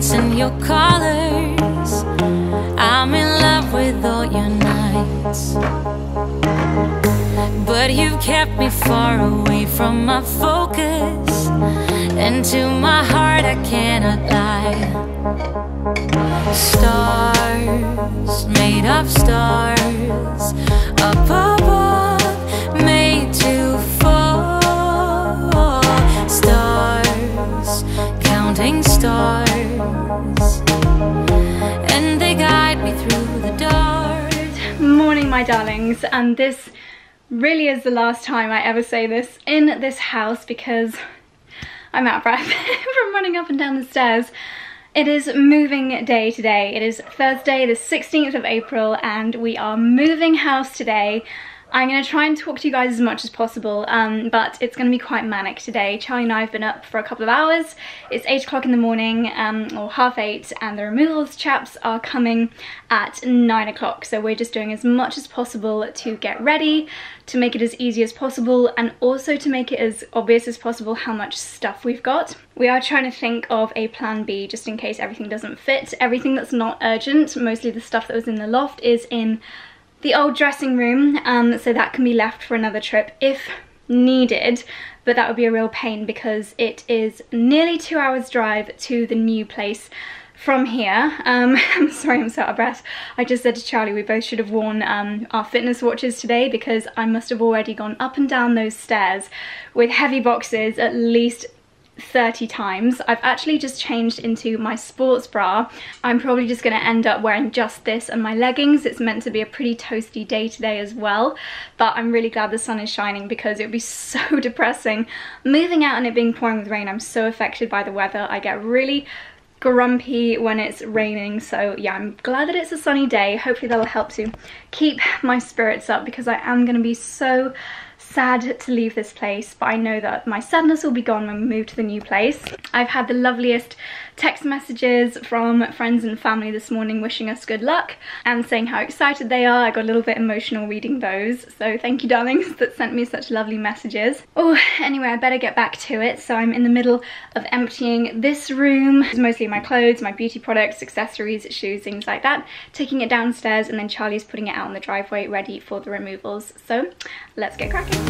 streets and your colors. I'm in love with all your nights, but you've kept me far away from my focus, and to my heart I cannot lie. Stars, made of stars, up above, made to fall. Stars, counting stars, and they guide me through the dark. Good morning, my darlings, and this really is the last time I ever say this in this house because I'm out of breath from running up and down the stairs. It is moving day today. It is Thursday the 16th of April and we are moving house today. I'm going to try and talk to you guys as much as possible, but it's going to be quite manic today. Charlie and I have been up for a couple of hours. It's 8 o'clock in the morning, or 8:30, and the removals chaps are coming at 9 o'clock. So we're just doing as much as possible to get ready, to make it as easy as possible, and also to make it as obvious as possible how much stuff we've got. We are trying to think of a plan B just in case everything doesn't fit. Everything that's not urgent, mostly the stuff that was in the loft, is in the old dressing room, so that can be left for another trip if needed, but that would be a real pain because it is nearly 2 hours drive to the new place from here. I'm sorry, I'm so out of breath. I just said to Charlie we both should have worn our fitness watches today because I must have already gone up and down those stairs with heavy boxes at least 30 times. I've actually just changed into my sports bra. I'm probably just going to end up wearing just this and my leggings. It's meant to be a pretty toasty day today as well, but I'm really glad the sun is shining because it would be so depressing moving out and it being pouring with rain. I'm so affected by the weather. I get really grumpy when it's raining, so yeah, I'm glad that it's a sunny day. Hopefully that'll help to keep my spirits up because I am going to be so sad to leave this place, but I know that my sadness will be gone when we move to the new place. I've had the loveliest text messages from friends and family this morning wishing us good luck and saying how excited they are. I got a little bit emotional reading those, so thank you darlings that sent me such lovely messages. Oh, anyway, I better get back to it. So I'm in the middle of emptying this room. It's mostly my clothes, my beauty products, accessories, shoes, things like that, taking it downstairs, and then Charlie's putting it out on the driveway ready for the removals. So let's get cracking.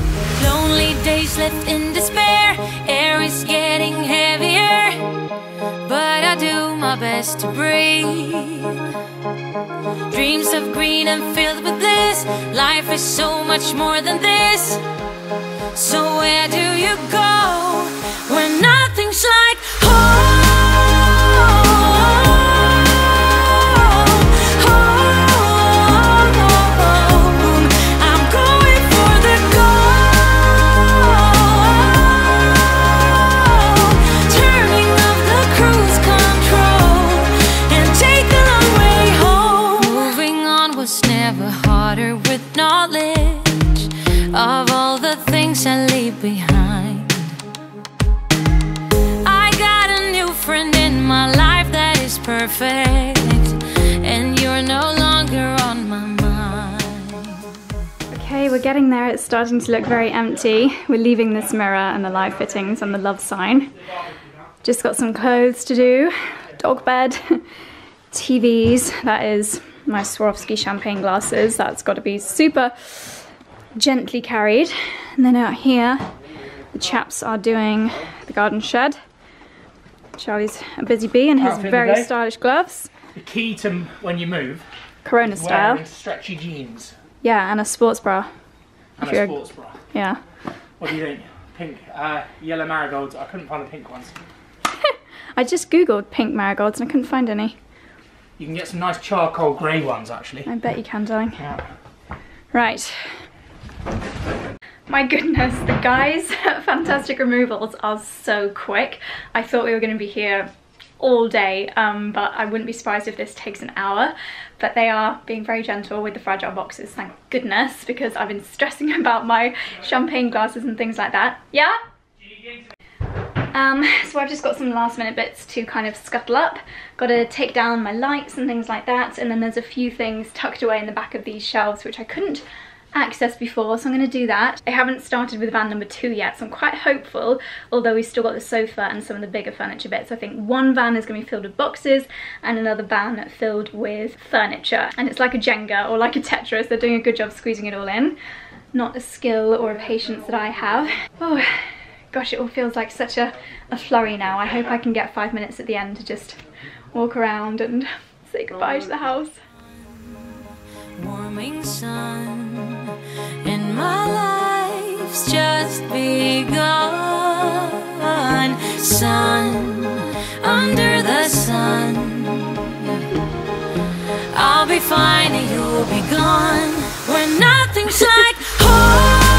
Lonely days left in despair, air is getting heavier, but I do my best to breathe. Dreams of green and filled with bliss, life is so much more than this. So where do you go when nothing's like home? Of all the things I leave behind, I got a new friend in my life that is perfect, and you're no longer on my mind. Okay, we're getting there. It's starting to look very empty. We're leaving this mirror and the live fittings and the love sign. Just got some clothes to do, dog bed, TVs. That is my Swarovski champagne glasses. That's got to be super gently carried. And then out here the chaps are doing the garden shed. Charlie's a busy bee in his very stylish gloves. The key to when you move, Corona style. Wearing stretchy jeans. Yeah, and a sports bra. And a sports bra. Yeah. What do you think? Pink, yellow marigolds. I couldn't find the pink ones. I just googled pink marigolds and I couldn't find any. You can get some nice charcoal grey ones actually. I bet you can, darling. Yeah. Right. My goodness, the guys at Fantastic Removals are so quick. I thought we were going to be here all day, but I wouldn't be surprised if this takes an hour. But they are being very gentle with the fragile boxes, thank goodness, because I've been stressing about my champagne glasses and things like that. Yeah? So I've just got some last minute bits to kind of scuttle up. Got to take down my lights and things like that, and then there's a few things tucked away in the back of these shelves which I couldn't accessed before, so I'm going to do that. I haven't started with van number 2 yet, so I'm quite hopeful, although we've still got the sofa and some of the bigger furniture bits. I think one van is going to be filled with boxes and another van filled with furniture, and it's like a Jenga or like a Tetris. They're doing a good job squeezing it all in. Not a skill or a patience that I have. Oh gosh, it all feels like such a flurry now. I hope I can get 5 minutes at the end to just walk around and say goodbye to the house. Warming sun, and my life's just begun. Sun, under the sun, I'll be fine and you'll be gone. When nothing's like home.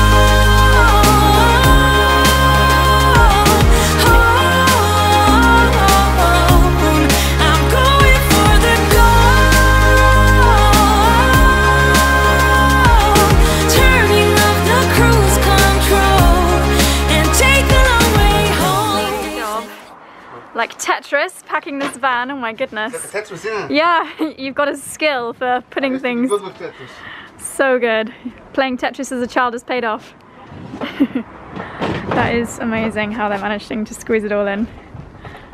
Like Tetris, packing this van, oh my goodness. Tetris, yeah. Yeah, you've got a skill for putting things. Good with Tetris. So good. Playing Tetris as a child has paid off. That is amazing how they're managing to squeeze it all in.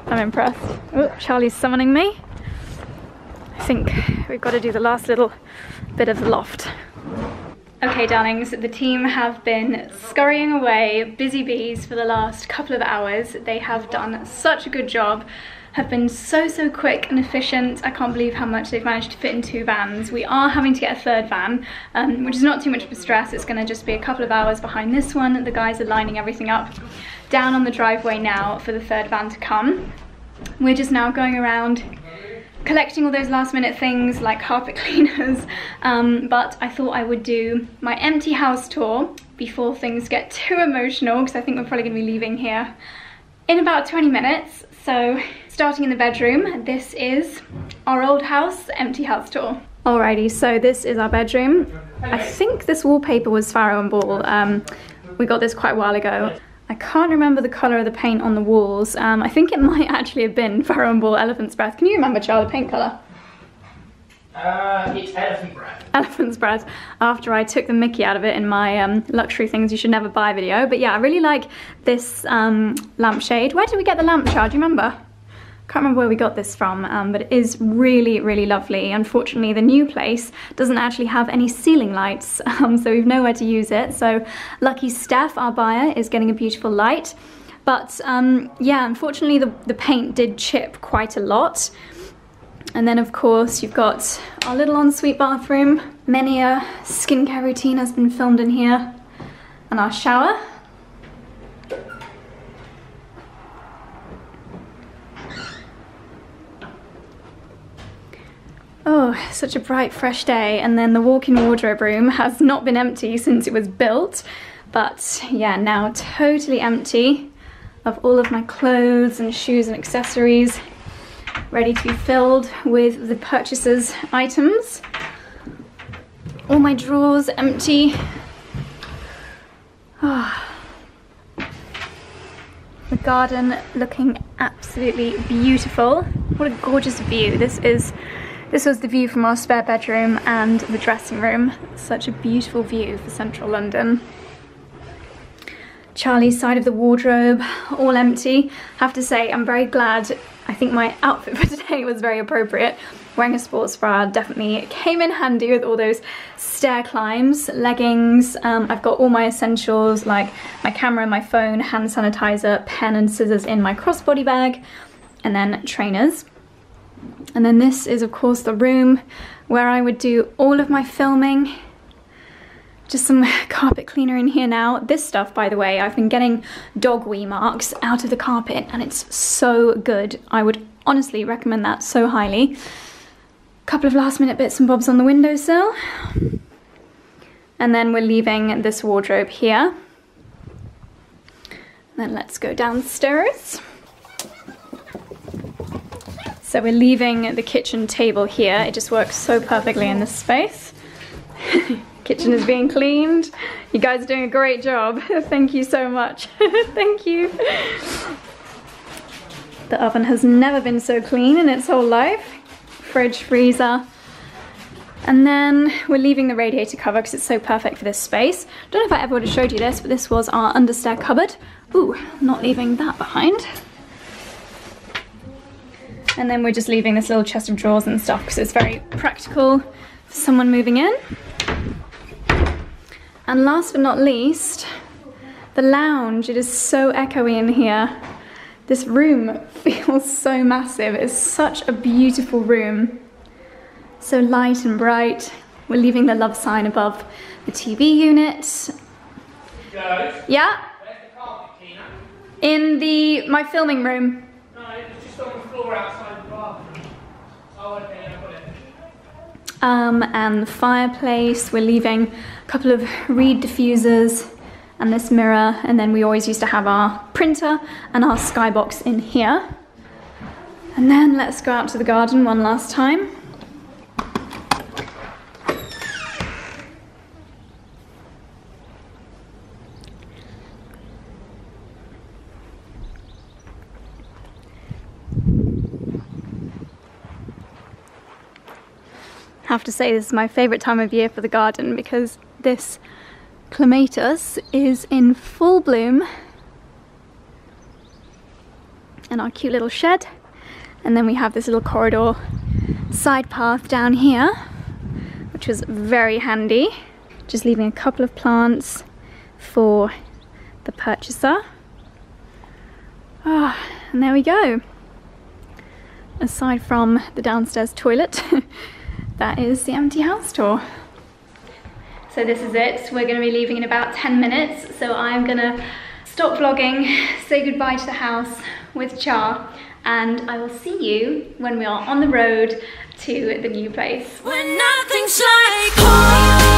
I'm impressed. Oh, Charlie's summoning me. I think we've got to do the last little bit of the loft. Okay, darlings, the team have been scurrying away, busy bees, for the last couple of hours. They have done such a good job, have been so quick and efficient. I can't believe how much they've managed to fit in 2 vans. We are having to get a 3rd van, which is not too much of a stress. It's going to just be a couple of hours behind this one. The guys are lining everything up down on the driveway now for the 3rd van to come. We're just now going around collecting all those last minute things like carpet cleaners, but I thought I would do my empty house tour before things get too emotional, because I think we're probably going to be leaving here in about 20 minutes. So starting in the bedroom, this is our old house empty house tour. Alrighty, so this is our bedroom. I think this wallpaper was Farrow and Ball. We got this quite a while ago. I can't remember the colour of the paint on the walls. I think it might actually have been Farrow and Ball Elephant's Breath. Can you remember, Charlie, the paint colour? It's Elephant Breath. Elephant's Breath, after I took the mickey out of it in my luxury things you should never buy video. But yeah, I really like this lampshade. Where did we get the lamp, Charlie? Do you remember? Can't remember where we got this from, but it is really lovely. Unfortunately, the new place doesn't actually have any ceiling lights, so we've nowhere to use it. So lucky Steph, our buyer, is getting a beautiful light. But yeah, unfortunately the paint did chip quite a lot. And then of course you've got our little ensuite bathroom. Many a skincare routine has been filmed in here. And our shower. Oh, such a bright, fresh day. And then the walk-in wardrobe room has not been empty since it was built. But yeah, now totally empty of all of my clothes and shoes and accessories, ready to be filled with the purchaser's items. All my drawers empty. Oh. The garden looking absolutely beautiful. What a gorgeous view. This was the view from our spare bedroom and the dressing room. Such a beautiful view for central London. Charlie's side of the wardrobe, all empty. I have to say, I'm very glad. I think my outfit for today was very appropriate. Wearing a sports bra definitely came in handy with all those stair climbs, leggings. I've got all my essentials like my camera, my phone, hand sanitizer, pen and scissors in my crossbody bag, and then trainers. And then this is of course the room where I would do all of my filming. Just some carpet cleaner in here now. This stuff, by the way, I've been getting dog wee marks out of the carpet and it's so good. I would honestly recommend that so highly. Couple of last minute bits and bobs on the windowsill. And then we're leaving this wardrobe here. Then let's go downstairs. So we're leaving the kitchen table here. It just works so perfectly in this space. Kitchen is being cleaned. You guys are doing a great job. Thank you so much. Thank you. The oven has never been so clean in its whole life. Fridge, freezer. And then we're leaving the radiator cover because it's so perfect for this space. Don't know if I ever would have showed you this, but this was our understair cupboard. Ooh, not leaving that behind. And then we're just leaving this little chest of drawers and stuff because it's very practical for someone moving in. And last but not least, the lounge. It is so echoey in here. This room feels so massive. It's such a beautiful room. So light and bright. We're leaving the love sign above the TV unit. Girls, Yeah? where's the carpet, Tina? In my filming room. No, it's just on the floor outside the bathroom. Oh, okay, I've got it. And the fireplace. We're leaving a couple of reed diffusers and this mirror. And then we always used to have our printer and our skybox in here. And then let's go out to the garden one last time. I have to say this is my favourite time of year for the garden because this clematis is in full bloom, and our cute little shed, and then we have this little corridor side path down here which was very handy. Just leaving a couple of plants for the purchaser. And there we go. Aside from the downstairs toilet, that is the empty house tour. So this is it. We're going to be leaving in about 10 minutes. So I'm going to stop vlogging, say goodbye to the house with Char, and I will see you when we are on the road to the new place. When nothing's like home.